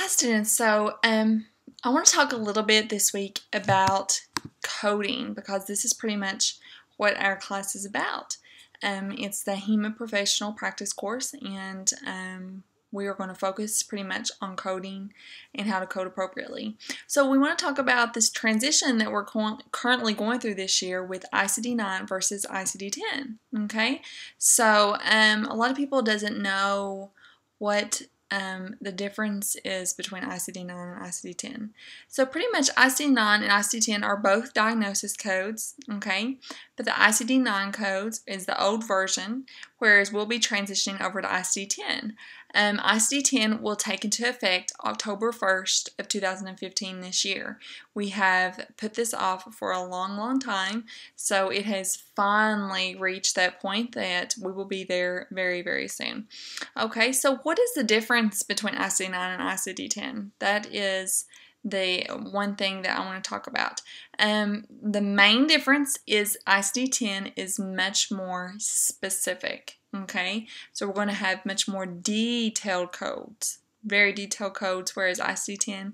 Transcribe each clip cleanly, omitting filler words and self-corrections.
Hi students, I want to talk a little bit this week about coding because this is pretty much what our class is about. It's the HEMA Professional Practice course, and we are going to focus pretty much on coding and how to code appropriately. So we want to talk about this transition that we're currently going through this year with ICD-9 versus ICD-10. Okay, so a lot of people doesn't know what the difference is between ICD-9 and ICD-10. So pretty much ICD-9 and ICD-10 are both diagnosis codes, okay? But the ICD-9 codes is the old version, whereas we'll be transitioning over to ICD-10. ICD-10 will take into effect October 1st of 2015 this year. We have put this off for a long time, so it has finally reached that point that we will be there very soon. Okay, so what is the difference between ICD-9 and ICD-10? That is the one thing that I want to talk about. The main difference is ICD-10 is much more specific. Okay, so we're going to have much more detailed codes, very detailed codes, whereas ICD-9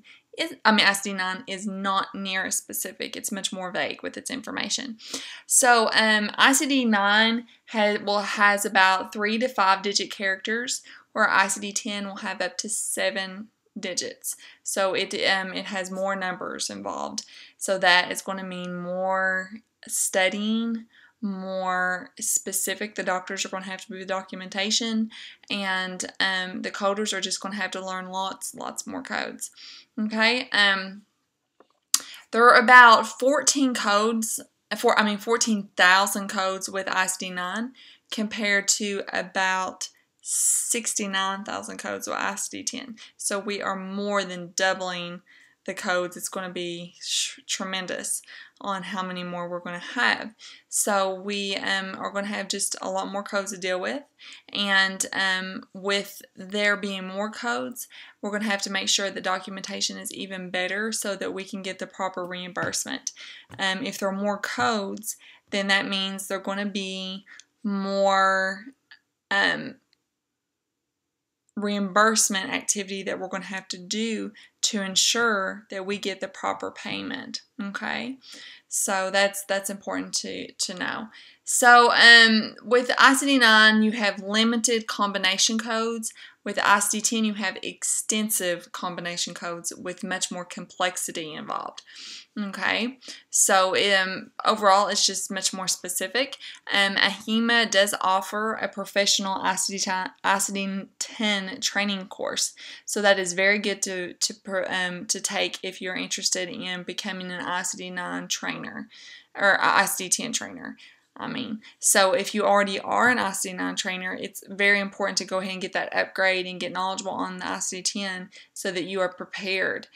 is not near as specific. It's much more vague with its information. So ICD-9 has about 3 to 5 digit characters, where ICD-10 will have up to 7 digits. So it has more numbers involved. So that is going to mean more studying, more specific. The doctors are going to have to do the documentation, and the coders are just going to have to learn lots more codes. Okay, there are about 14,000 codes with ICD-9 compared to about 69,000 codes with ICD-10. So we are more than doubling the codes. It's going to be tremendous on how many more we're going to have. So we are going to have just a lot more codes to deal with, and with there being more codes, we're going to have to make sure the documentation is even better so that we can get the proper reimbursement. If there are more codes, then that means there are going to be more reimbursement activity that we're going to have to do to ensure that we get the proper payment. Okay, so that's important to know. So with ICD-9 you have limited combination codes. With ICD-10 you have extensive combination codes with much more complexity involved. Okay, so overall it's just much more specific. AHIMA does offer a professional ICD-10 training course, so that is very good to take if you're interested in becoming an ICD-9 trainer or ICD-10 trainer. So if you already are an ICD-9 trainer, it's very important to go ahead and get that upgrade and get knowledgeable on the ICD-10 so that you are prepared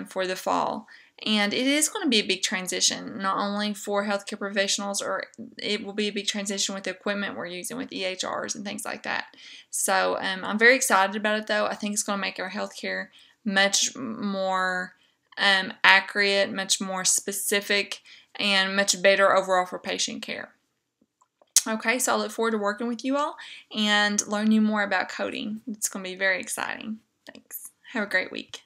for the fall. And it is going to be a big transition, not only for healthcare professionals, or it will be a big transition with the equipment we're using with EHRs and things like that. So I'm very excited about it, though. I think it's going to make our healthcare much more accurate, much more specific, and much better overall for patient care. Okay, so I look forward to working with you all and learning more about coding. It's going to be very exciting. Thanks. Have a great week.